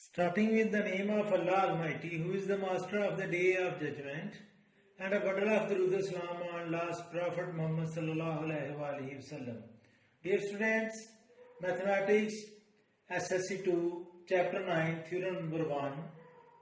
Starting with the name of Allah Almighty, who is the master of the day of judgment, and a bundle of Durud Islam on last Prophet Muhammad sallallahu alaihi wasallam. Dear students, Mathematics SSC 2, Chapter 9, Theorem number 1.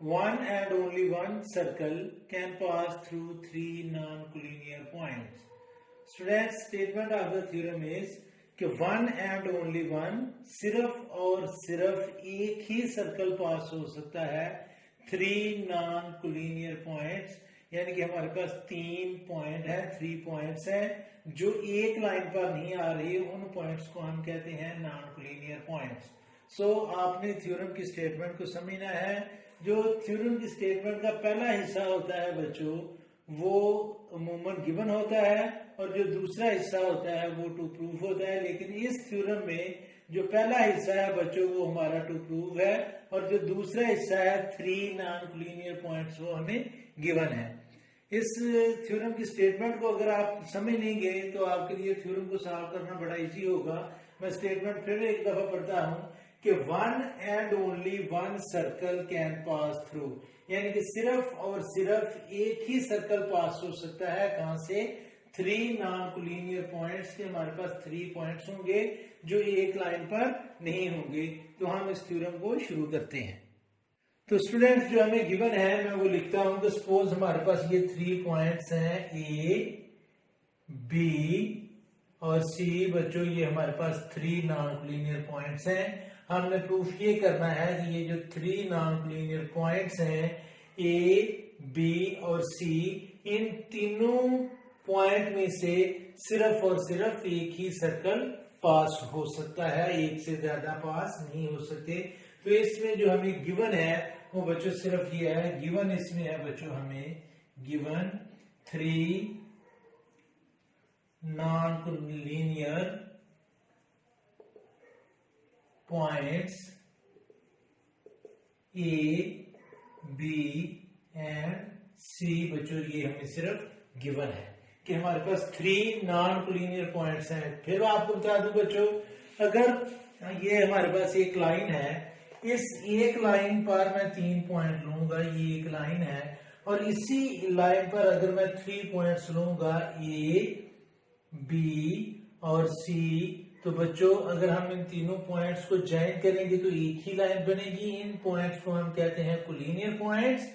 One and only one circle can pass through three non-collinear points. Students, statement of the theorem is कि one and only one सिर्फ और सिर्फ एक ही circle पास हो सकता है three non collinear points, यानी कि हमारे पास तीन पॉइंट है, 3 पॉइंट्स है जो एक लाइन पर नहीं आ रही, उन पॉइंट्स को हम कहते हैं नॉन कोलिनियर पॉइंट्स। सो आपने थ्योरम की स्टेटमेंट को समझना है। जो थ्योरम की स्टेटमेंट का पहला हिस्सा होता है बच्चों, वो अमूमन गिवन होता है, और जो दूसरा हिस्सा होता है वो टू प्रूफ होता है। लेकिन इस थ्योरम में जो पहला हिस्सा है बच्चों वो हमारा टू प्रूफ है, और जो दूसरा हिस्सा है थ्री नॉन कोलिनियर पॉइंट्स वो हमें गिवन है। इस थ्योरम की स्टेटमेंट को अगर आप समझ लेंगे तो आपके लिए थ्योरम को सॉल्व करना बड़ा इजी होगा। मैं स्टेटमेंट फिर एक दफा पढ़ता हूं कि one and only one circle can pass through, यानी कि सिर्फ और सिर्फ एक ही सर्कल पास हो सकता है। कहां से? थ्री नॉन कोलिनियर पॉइंट्स के हमारे पास 3 पॉइंट्स होंगे जो एक लाइन पर नहीं होंगे। तो हम इस थ्योरम को शुरू करते हैं। तो स्टूडेंट्स, जो हमें गिवन है मैं वो लिखता हूं कि सपोज हमारे पास ये 3 पॉइंट्स हैं, ए, बी और सी। बच्चों, ये हमारे पास 3 नॉन कोलिनियर पॉइंट्स हैं। हमने प्रूफ ये करना है कि ये जो 3 नॉन कोलिनियर पॉइंट्स हैं, ए, बी और सी, इन तीनों पॉइंट में से सिर्फ और सिर्फ एक ही सर्कल पास हो सकता है, एक से ज्यादा पास नहीं हो सकते। तो इसमें जो हमें गिवन है वो बच्चों सिर्फ ये है, गिवन इसमें है बच्चों हमें given 3 non collinear points A, B and C. बच्चों, ये हमें सिर्फ गिवन है कि हमारे पास 3 नॉन कोलिनियर पॉइंट्स हैं। फिर आपको बता दूं बच्चों, अगर ये हमारे पास एक लाइन है, इस एक लाइन पर मैं 3 पॉइंट लूंगा, ये एक लाइन है, और इसी लाइन पर अगर मैं 3 पॉइंट्स लूंगा, ए, बी और सी, तो बच्चों अगर हम इन तीनों पॉइंट्स को ज्वाइन करेंगे तो एक ही लाइन बनेगी। इन पॉइंट्स को हम कहते हैं कोलिनियर पॉइंट्स।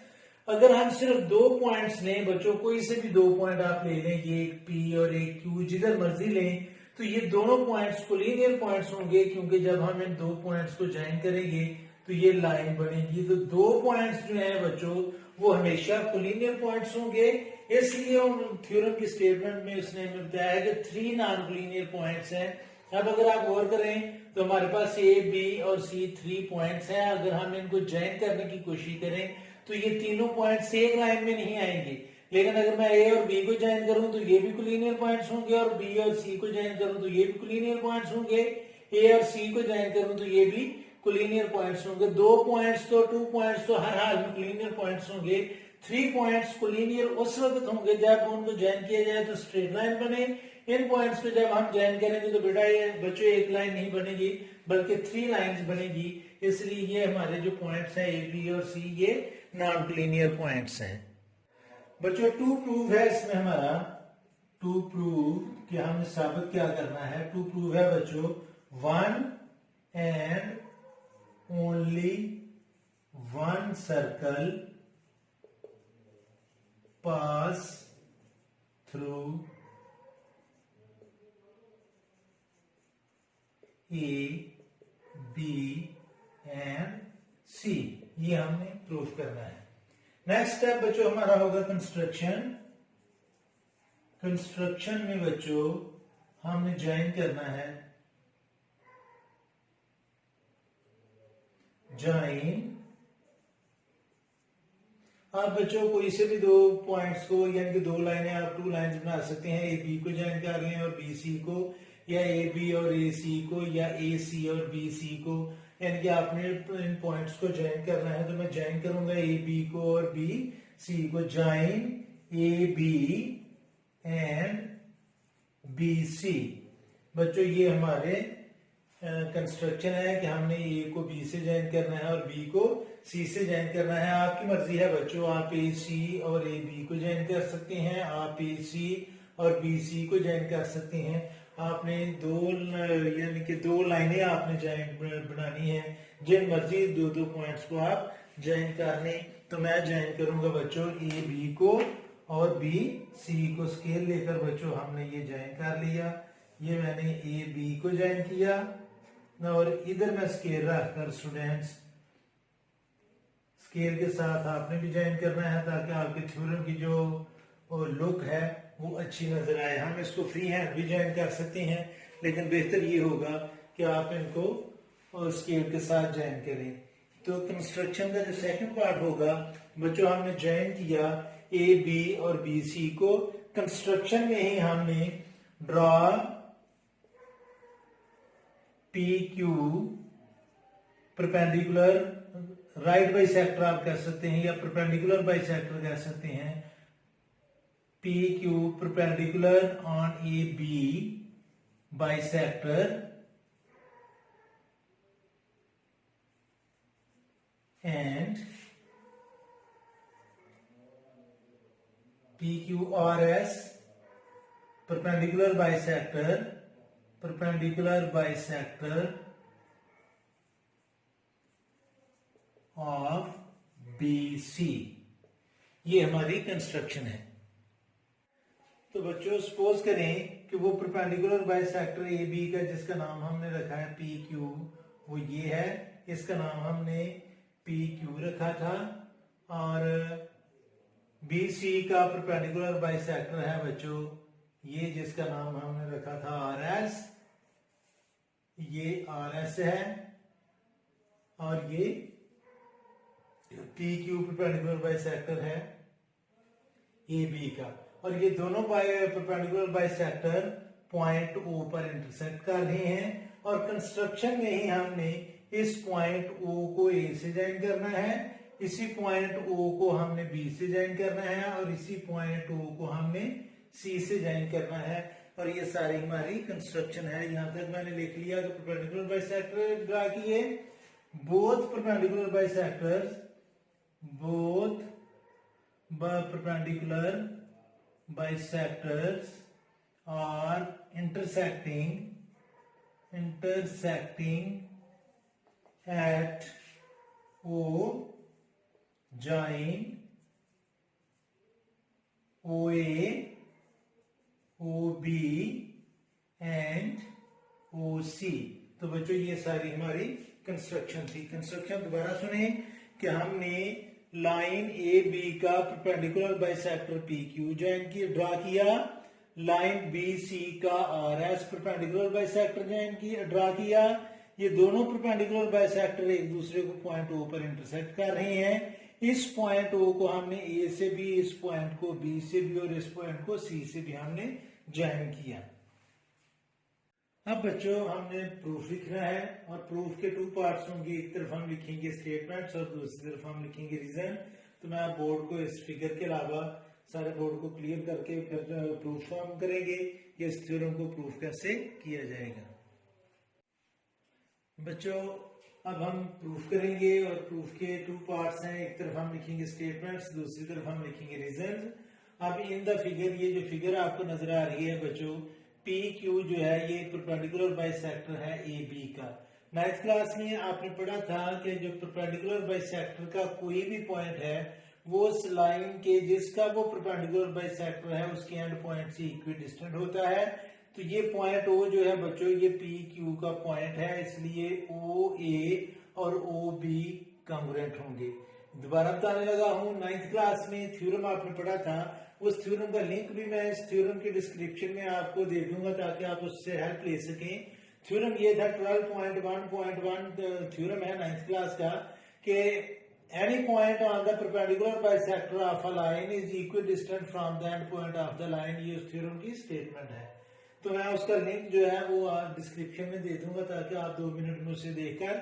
अगर हम सिर्फ 2 पॉइंट्स लें बच्चों, कोई से भी 2 पॉइंट आप ले लें, ये एक पी और एक क्यू, जिधर मर्जी लें, तो ये दोनों पॉइंट्स कोलिनियर पॉइंट्स होंगे, क्योंकि जब हम इन 2 पॉइंट्स को ज्वाइन करेंगे तो ये लाइन बनेगी। तो 2 पॉइंट्स जो है बच्चों वो हमेशा कोलिनियर पॉइंट्स होंगे। इसलिए थ्योरम की स्टेटमेंट में उसने हमें बताया कि 3 नॉन कोलिनियर पॉइंट्स हैं। अब अगर आप गौर करें तो हमारे पास ए, बी और सी 3 पॉइंट्स हैं। अगर हम इनको ज्वाइन करने की कोशिश करें तो ये तीनों पॉइंट्स एक लाइन में नहीं आएंगे। लेकिन अगर मैं ए और बी को ज्वाइन करूं तो ये भी कोलिनियर पॉइंट्स होंगे, और बी और सी को ज्वाइन करूं तो ये भी कोलिनियर पॉइंट्स होंगे, ए और सी को ज्वाइन करूं तो ये भी कोलिनियर पॉइंट्स होंगे। 2 पॉइंट्स तो 2 पॉइंट्स तो हर हाल में कोलिनियर पॉइंट्स होंगे। 3 पॉइंट्स कोलिनियर उस वक्त होंगे जब उनको ज्वाइन किया जाए तो स्ट्रेट लाइन बने। इन पॉइंट्स को जब हम ज्वाइन करेंगे तो बेटा ये बच्चों एक लाइन नहीं बनेगी बल्कि 3 लाइंस बनेगी। इसलिए ये हमारे जो पॉइंट्स हैं ए, बी और सी, ये नॉन कोलिनियर पॉइंट्स हैं। बच्चों, टू प्रूफ है इसमें हमारा, टू प्रूफ कि हमें साबित क्या करना है। टू प्रूफ है बच्चों one and only one circle pass through A, B and C. ये हमने प्रूफ करना है। नेक्स्ट स्टेप बच्चों हमारा होगा कंस्ट्रक्शन। कंस्ट्रक्शन में बच्चों हमने ज्वाइन करना है, ज्वाइन। आप बच्चों कोई से भी 2 पॉइंट्स को, यानी कि 2 लाइनें आप 2 लाइन्स बना सकते हैं। ए बी को ज्वाइन कर लें और बी सी को, या ए बी और ए सी को, या ए सी और बी सी को, यानी कि आपने इन पॉइंट्स को ज्वाइन करना है। तो मैं ज्वाइन करूंगा ए बी को और बी सी को, join A B and B C. बच्चों ये हमारे कंस्ट्रक्शन है कि हमने ए को बी से ज्वाइन करना है और बी को सी से ज्वाइन करना है। आपकी मर्जी है बच्चों, आप ए सी और ए बी को ज्वाइन कर सकते हैं, आप ए सी और बी सी को ज्वाइन कर सकते हैं। आपने यानी कि दो लाइनें आपने ज्वाइन बनानी है, जिन मर्जी दो दो पॉइंट्स को आप ज्वाइन कर लें। तो मैं ज्वाइन करूंगा बच्चों ए बी को और बी सी को, स्केल लेकर बच्चों हमने ये ज्वाइन कर लिया। ये मैंने ए बी को ज्वाइन किया और इधर मैं स्केल रखकर स्टूडेंट्स स्केल के साथ आपने भी ज्वाइन करना है ताकि आपके थ्योरम की जो लुक है वो अच्छी नजर आए। हम इसको फ्री हैंड भी ज्वाइन कर सकते हैं, लेकिन बेहतर ये होगा कि आप इनको स्केल के साथ ज्वाइन करें। तो कंस्ट्रक्शन का जो सेकंड पार्ट होगा बच्चों, हमने ज्वाइन किया ए बी और बी सी को। कंस्ट्रक्शन में ही हमने draw P Q perpendicular right bisector आप कह सकते हैं या परपेंडिकुलर बाइसेक्टर कह सकते हैं। P Q perpendicular on A B bisector and P Q R S perpendicular bisector of BC। ये हमारी कंस्ट्रक्शन है। तो बच्चों सपोज करें कि वो परपेंडिकुलर बाइसेक्टर ए बी का जिसका नाम हमने रखा है पी क्यू, वो ये है, इसका नाम हमने पी क्यू रखा था, और बी सी का परपेंडिकुलर बाइसेक्टर है बच्चों ये, जिसका नाम हमने रखा था आर एस। ये आर एस है और ये पी क्यू परपेंडिकुलर बाइसेक्टर है ए बी का, और ये दोनों परपेंडिकुलर बाइसेक्टर पॉइंट ओ पर इंटरसेक्ट कर रहे हैं। और कंस्ट्रक्शन में ही हमने इस पॉइंट ओ को ए से ज्वाइन करना है, इसी पॉइंट ओ को हमने बी से ज्वाइन करना है, और इसी पॉइंट ओ को हमने सी से ज्वाइन करना है। और ये सारी हमारी कंस्ट्रक्शन है। यहां तक मैंने लिख लिया कि परपेंडिकुलर बाइसेक्टर ड्रा किए। Both perpendicular bisectors are intersecting at O, join OA, OB and OC। तो बच्चों ये सारी हमारी कंस्ट्रक्शन थी। कंस्ट्रक्शन दोबारा सुने कि हमने लाइन ए बी का perpendicular bisector P Q join किया, ड्रा किया, लाइन बी सी का R S perpendicular bisector join किया, ड्रा किया। ये दोनों परपेंडिकुलर बाइसेक्टर एक दूसरे को पॉइंट ओ पर इंटरसेक्ट कर रहे हैं। इस पॉइंट ओ को हमने ए से भी, इस पॉइंट को बी से भी और इस पॉइंट को सी से भी हमने ज्वाइन किया। अब बच्चों हमने प्रूफ लिखना है और प्रूफ के 2 पार्ट्स होंगे। एक तरफ हम लिखेंगे स्टेटमेंट्स और दूसरी तरफ हम लिखेंगे रीजन। तो मैं बोर्ड को इस फिगर के अलावा सारे बोर्ड को क्लियर करके फिर प्रूफ फॉर्म करेंगे कि इस थ्योरम को प्रूफ कैसे किया जाएगा। बच्चों अब हम प्रूफ करेंगे और प्रूफ के 2 पार्ट्स हैं। एक तरफ हम लिखेंगे स्टेटमेंट्स, दूसरी तरफ हम लिखेंगे रीजन। अब इन द फिगर, ये जो फिगर आपको नजर आ रही है बच्चों, पी क्यू जो है ये परपेंडिकुलर बाइसेक्टर है ए बी का। 9th क्लास में आपने पढ़ा था कि जो परपेंडिकुलर बाइसेक्टर का कोई भी पॉइंट है वो उस लाइन के जिसका वो परपेंडिकुलर बाइसेक्टर है उसके एंड पॉइंट से इक्वी डिस्टेंट होता है। तो ये पॉइंट ओ जो है बच्चों ये पी क्यू का पॉइंट है, इसलिए ओ ए और ओ बी कांग्रुएंट होंगे। दोबारा बताने लगा हूं, 9th क्लास में थ्योरम आपने पढ़ा था, उस थ्योरम का लिंक भी मैं इस थ्योरम के डिस्क्रिप्शन में आपको दे दूंगा ताकि आप उससे हेल्प ले सकें। थ्योरम ये था 12.1.1 थ्योरम है 9th क्लास का कि any point on the perpendicular bisector of a line is equidistant from the end point of the line। ये उस थ्योरम की स्टेटमेंट है। तो मैं उसका लिंक जो है वो डिस्क्रिप्शन में दे दूंगा ताकि आप 2 मिनट में उसे देखकर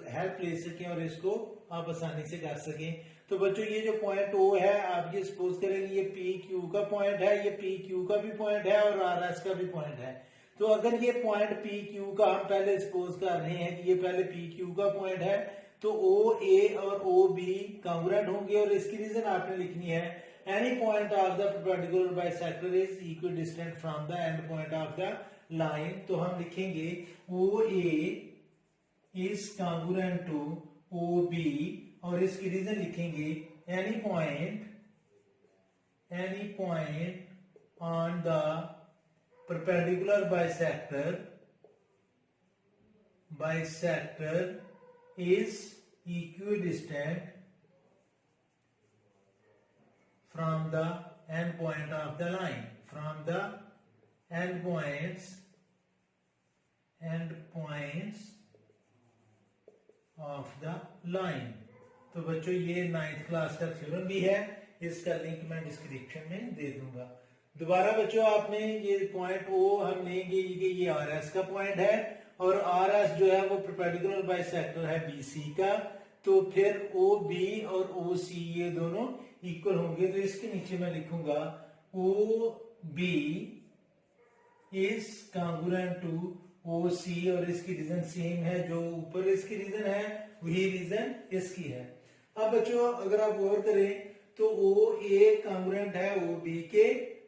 हेल्प ले सकें और इसको आप आसानी से कर सकें। तो बच्चों ये जो पॉइंट ओ है आप ये सपोज करेंगे ये पी क्यू का पॉइंट है, ये पी क्यू का भी पॉइंट है और आर एस का भी पॉइंट है। तो अगर ये पॉइंट पी क्यू का हम पहले सपोज कर रहे हैं कि ये पहले पी क्यू का पॉइंट है, तो ओ ए और ओ बी कांग्रुएंट होंगे, और इसकी रीजन आपने लिखनी है any point of the perpendicular bisector is equidistant from the end point of the line. तो हम लिखेंगे O A is congruent to O B, और इसकी रीजन लिखेंगे any point on the perpendicular bisector is equidistant from the end point of the line, from the end points of the line। तो बच्चों ये 9th class का theorem भी है, इसका लिंक मैं डिस्क्रिप्शन में दे दूंगा। दोबारा बच्चों आपने ये पॉइंट ओ हम लेंगे कि ये आर एस का पॉइंट है, और आर एस जो है वो परपेंडिकुलर बाइसेक्टर है बी सी का, तो फिर ओ बी और ओ सी ये दोनों इक्वल होंगे। तो इसके नीचे मैं लिखूंगा O B is congruent to O C, और इसकी रीजन सेम है, जो ऊपर इसकी रीजन है वही रीजन इसकी है। अब बच्चों अगर आप गौर करें तो ओ ए कांग्रुएंट है ओ बी के,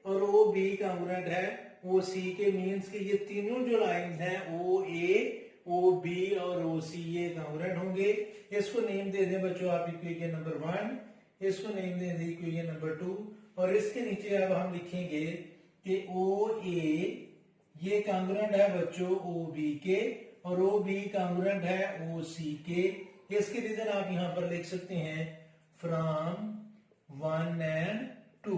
और ओ बी कांग्रुएंट है ओ सी के, मींस के ये तीनों जो लाइंस हैं ओ ए ओ बी और ओ सी ये कांग्रुएंट होंगे। इसको नेम दे दें बच्चों आप इक्वेशन नंबर 1, इसको नेम दे दें इक्वेशन नंबर 2, और इसके नीचे अब हम लिखेंगे कि ओ ए ये कांग्रुएंट है बच्चों ओ बी के, और ओ बी कांग्रुएंट है ओ सी के। इसके रीजन आप यहां पर लिख सकते हैं फ्रॉम 1 and 2।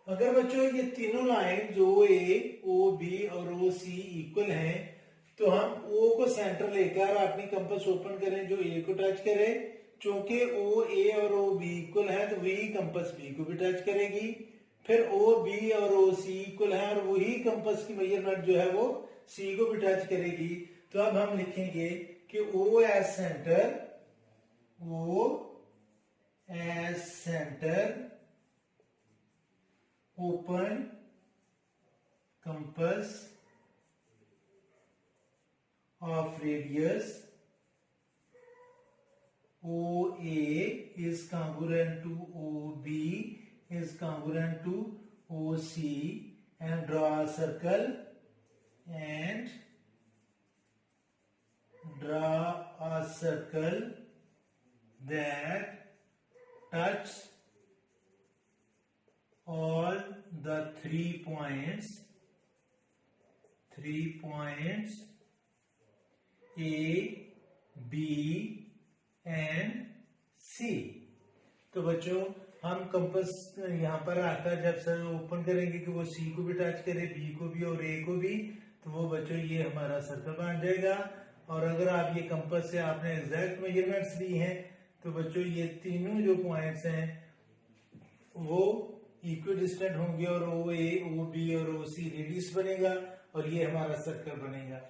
अगर बच्चों ये तीनों लाइन जो ए ओ बी और ओ सी इक्वल हैं, तो हम ओ को सेंटर लेकर अपनी कंपास ओपन करें जो ए को टच करे, चूंकि ओ ए और ओ बी इक्वल है तो वही कंपास बी को भी टच करेगी। फिर ओ बी और ओ सी इक्वल है, और वही कंपास की मेजरमेंट जो है वो सी को भी टच करेगी। तो अब हम लिखेंगे कि O as centre open compass of radius OA is congruent to OB is congruent to OC, and draw a circle that touch all the 3 points A, B and C। तो बच्चों हम कंपास यहाँ पर आकर जब सर ओपन करेंगे कि वो सी को भी टच करे, बी को भी और ए को भी, तो वो बच्चों ये हमारा सर्कल बन जाएगा। और अगर आप ये कंपास से आपने एग्जैक्ट मेजरमेंट्स ली हैं, तो बच्चों ये तीनों जो पॉइंट्स हैं वो इक्विडिस्टेंट होंगे, और ओ ए ओ बी और ओ सी रेडियस बनेगा, और ये हमारा सर्कल बनेगा।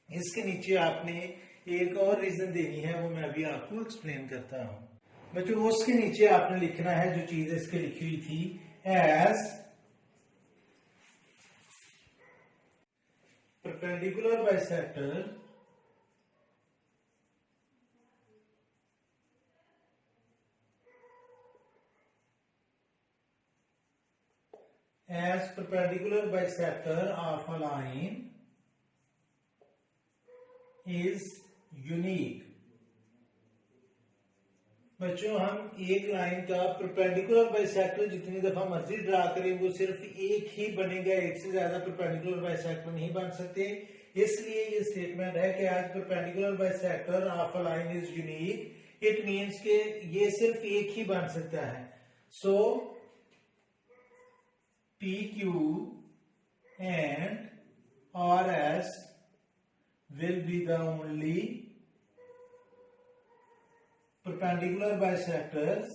इसके नीचे आपने एक और रीजन देनी है, वो मैं अभी आपको एक्सप्लेन करता हूं। बच्चों उसके नीचे आपने लिखना है जो चीज इसके लिखी हुई थी, as perpendicular bisector of a line is unique। बच्चों हम एक लाइन का परपेंडिकुलर बाइसेक्टर जितनी दफा मर्जी ड्रा करें वो सिर्फ एक ही बनेगा, एक से ज्यादा परपेंडिकुलर बाइसेक्टर नहीं बन सकते। इसलिए ये स्टेटमेंट है कि आज perpendicular bisector of a line is unique. It means के ये सिर्फ एक ही बन सकता है। सो PQ and RS will be the only perpendicular bisectors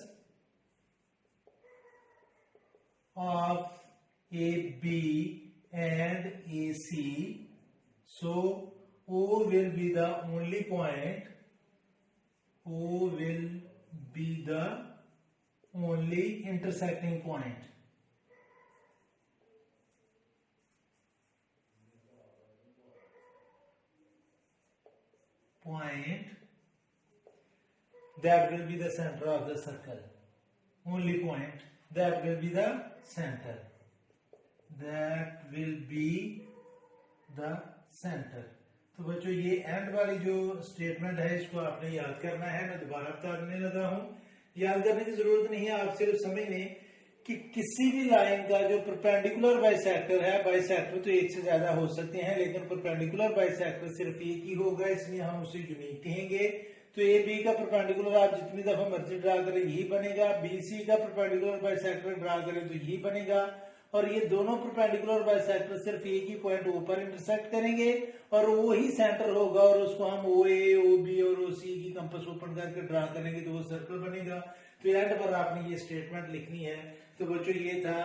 of AB and AC. So O will be the only point, O will be the only intersecting point। point that will be the center of the circle. Only point that will be the center. That will be the center. तो बच्चों ये and वाली जो statement है इसको आपने याद करना है। मैं दोबारा बताने लगा हूं। याद करने की जरूरत नहीं है, आप सिर्फ समझ लें कि किसी भी लाइन का जो परपेंडिकुलर बाइसेक्टर है, बाइसेक्टर तो एक से ज्यादा हो सकते हैं लेकिन परपेंडिकुलर बाइसेक्टर सिर्फ एक ही होगा, इसलिए हम उसे यूनिक कहेंगे। तो ए बी का परपेंडिकुलर आप जितनी दफा मर्जी ड्रा करें यही बनेगा, बी सी का परपेंडिकुलर बाइसेक्टर ड्रा करें तो यही बनेगा, और ये दोनों परपेंडिकुलर बाइसेक्टर सिर्फ एक ही पॉइंट ओ पर इंटरसेक्ट करेंगे और वो ही सेंटर होगा, और उसको हम ओ ए, ओ बी और ओ सी की कंपास ओपन करके ड्रा करेंगे तो वो सर्कल बनेगा। तो एंड पर आपने ये स्टेटमेंट लिखनी है। तो बच्चों ये था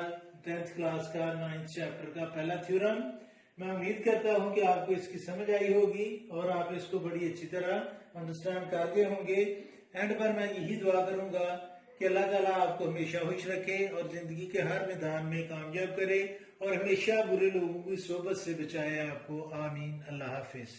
10th क्लास का 9th चैप्टर का पहला थ्योरम। मैं उम्मीद करता हूं कि आपको इसकी समझ आई होगी और आप इसको बड़ी अच्छी तरह अंडरस्टैंड कर गए होंगे। एंड पर मैं यही दुआ करूंगा कि अल्लाह ताला आपको हमेशा खुश रखे और जिंदगी के हर मैदान में कामयाब करे और हमेशा बुरे लोगों की सोबत से बचाए आपको। आमीन। अल्लाह हाफिज।